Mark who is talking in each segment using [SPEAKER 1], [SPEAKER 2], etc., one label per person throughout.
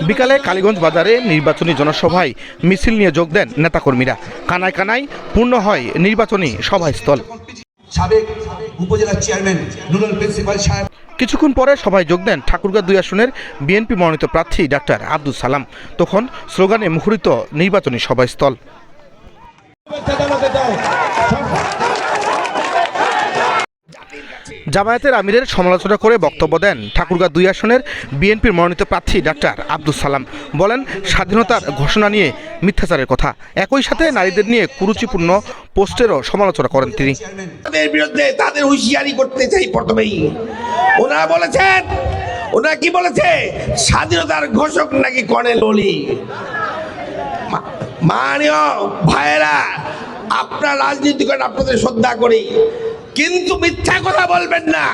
[SPEAKER 1] বিকালে কালীগঞ্জ বাজারে নির্বাচনী জনসভায় মিছিল নিয়ে যোগ দেন নেতাকর্মীরা। কানায় কানায় পূর্ণ হয় নির্বাচনী সভাস্থল।
[SPEAKER 2] সাবেক উপজেলা চেয়ারম্যান নুরুল প্রিন্সিপাল সাহেব
[SPEAKER 1] কিছুক্ষণ পরে সভায় যোগ দেন ঠাকুরগাঁ 2 আসনের বিএনপি মনোনীত প্রার্থী ডাক্তার আব্দুল সালাম। তখন স্লোগানে মুখরিত নির্বাচনী সভাস্থল। জামায়াতের আমিরের সমালোচনা করে বক্তব্য দেন ঠাকুরগাঁ 2 আসনের বিএনপির মনোনীত প্রার্থী ডাক্তার আব্দুল সালাম। বলেন, স্বাধীনতার ঘোষণা নিয়ে মিথ্যাচারের কথা। একই সাথে নারীদের নিয়ে কুরুচিপূর্ণ পোস্টেরও সমালোচনা করেন তিনি।
[SPEAKER 3] তাদের বিরুদ্ধে তাদের হুঁশিয়ারি করতে চাই। প্রথমেই ওনারা কি বলেছে, স্বাধীনতার ঘোষক নাকি কর্নেল অলি। মাননীয় ভাইয়েরা, আপনারা রাজনীতি করেন, আপনাদের শ্রদ্ধা করি, কিন্তু মিথ্যা কথা বলবেন না,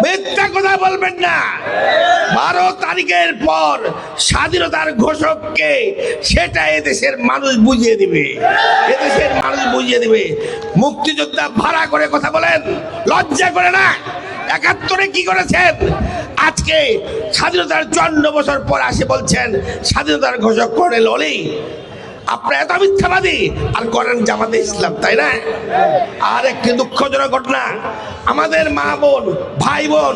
[SPEAKER 3] মিথ্যা কথা বলবেন না। 12 তারিখের পর স্বাধীনতার ঘোষককে সেটা এদেশের মানুষ বুঝিয়ে দিবে, এদেশের মানুষ বুঝিয়ে দিবে। মুক্তিযোদ্ধা ভাড়া করে কথা বলেন, লজ্জা করে না? 71-এ কি করেছেন? আজকে স্বাধীনতার 54 বছর পর আসে বলছেন স্বাধীনতার ঘোষক কর্নেল অলি। আপনারা এত মিথ্যাবাদী আর করেন জামাতে ইসলাম, তাই না? আর একটি দুঃখজনক ঘটনা, আমাদের মা বোন, ভাই বোন,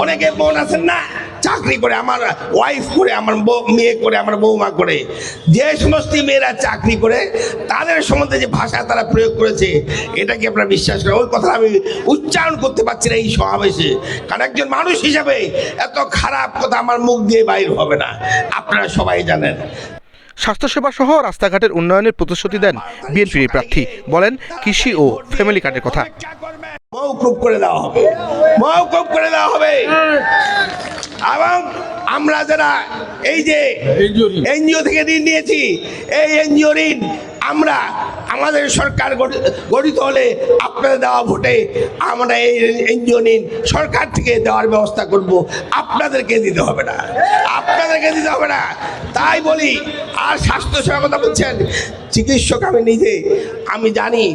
[SPEAKER 3] অনেকে বোন আছেন না, চাকরি করে, আমার ওয়াইফ করে, আমার মেয়ে করে, আমার বৌমা করে, যে সমস্ত মেয়েরা চাকরি করে তাদের সম্বন্ধে যে ভাষা তারা প্রয়োগ করেছে, এটা কি আপনারা বিশ্বাস করেন? ওই কথা আমি উচ্চারণ করতে পারছি না এই সমাবেশে, কারণ একজন মানুষ হিসাবে এত খারাপ কথা আমার মুখ দিয়ে বাইর হবে না, আপনারা সবাই জানেন।
[SPEAKER 1] স্বাস্থ্যসেবা সহ রাস্তাঘাটের উন্নয়নের প্রতিশ্রুতি দেন বিএনপির প্রার্থী। বলেন, কৃষি ও ফ্যামিলি কার্ডের কথা
[SPEAKER 3] মওকুফ করে দেওয়া হবে, মওকুফ করে দেওয়া হবে। এবং আমরা যারা এই যে এনজিও থেকে ঋণ নিয়েছি, এই এনজিও ঋণ আমরা আমাদের সরকার গঠিত হলে আপনাদের দেওয়া ভোটে আমরা এই এনজিও ঋণ সরকার থেকে দেওয়ার ব্যবস্থা করব, আপনাদেরকে দিতে হবে না, আপনাদেরকে দিতে হবে না। তাই বলি, আর স্বাস্থ্যসেবার কথা বলছেন, চিকিৎসক আমি নিজে, আমি জানি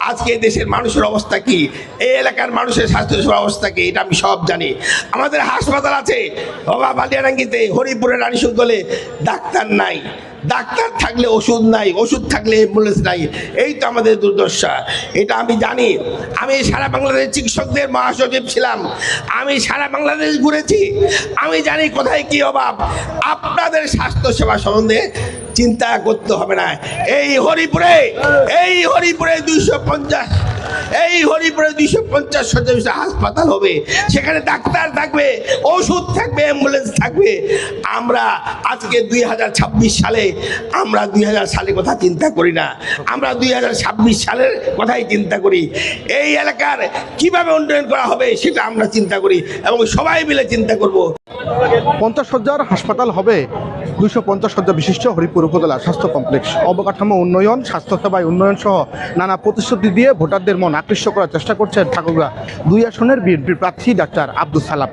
[SPEAKER 3] আজকে দেশের মানুষের অবস্থা কি, এই এলাকার মানুষের স্বাস্থ্যসেবার অবস্থা কি, এটা আমি সব জানি। আমাদের হাসপাতাল আছে বাবা বালিয়ারাঙ্গিতে, হরিপুরের রানীশঙ্কলে ডাক্তার নাই, ডাক্তার থাকলে ওষুধ নাই, ওষুধ থাকলে অ্যাম্বুলেন্স নাই, এই তো আমাদের দুর্দশা, এটা আমি জানি। আমি সারা বাংলাদেশ চিকিৎসকদের মহাসচিব ছিলাম, আমি সারা বাংলাদেশ ঘুরেছি, আমি জানি কোথায় কি অভাব। আপনাদের স্বাস্থ্যসেবা সম্বন্ধে চিন্তা করতে হবে না। এই হরিপুরে 250 শয্যা হাসপাতাল হবে, সেখানে ডাক্তার থাকবে, ওষুধ থাকবে, অ্যাম্বুলেন্স থাকবে। আমরা আজকে 2026 সালে, আমরা 2000 সালের কথা চিন্তা করি না, আমরা 2026 সালের কথাই চিন্তা করি। এই এলাকার কিভাবে উন্নয়ন করা হবে সেটা আমরা চিন্তা করি এবং সবাই মিলে চিন্তা করব।
[SPEAKER 1] 50 শয্যার হাসপাতাল হবে, 250 শয্যা বিশিষ্ট হরিপুর উপজেলা স্বাস্থ্য কমপ্লেক্স। অবকাঠামো উন্নয়ন, স্বাস্থ্যসেবায় উন্নয়ন সহ নানা প্রতিশ্রুতি দিয়ে ভোটারদের মন আকৃষ্ট করার চেষ্টা করছেন ঠাকুরগাঁ 2 আসনের বিএনপির প্রার্থী ডাক্তার আব্দুল সালাম।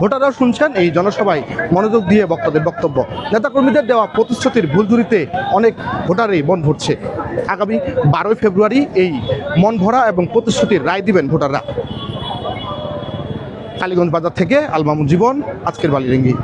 [SPEAKER 1] ভোটাররাও শুনছেন এই জনসভায় মনোযোগ দিয়ে বক্তব্য। নেতাকর্মীদের দেওয়া প্রতিশ্রুতির ভুলঝুরিতে অনেক ভোটারই মন ভরছে। আগামী 12 ফেব্রুয়ারি এই মন ভরা এবং প্রতিশ্রুতির রায় দিবেন ভোটাররা। কালীগঞ্জ বাজার থেকে আল মামুন জীবন, আজকের বালিরেঙ্গি।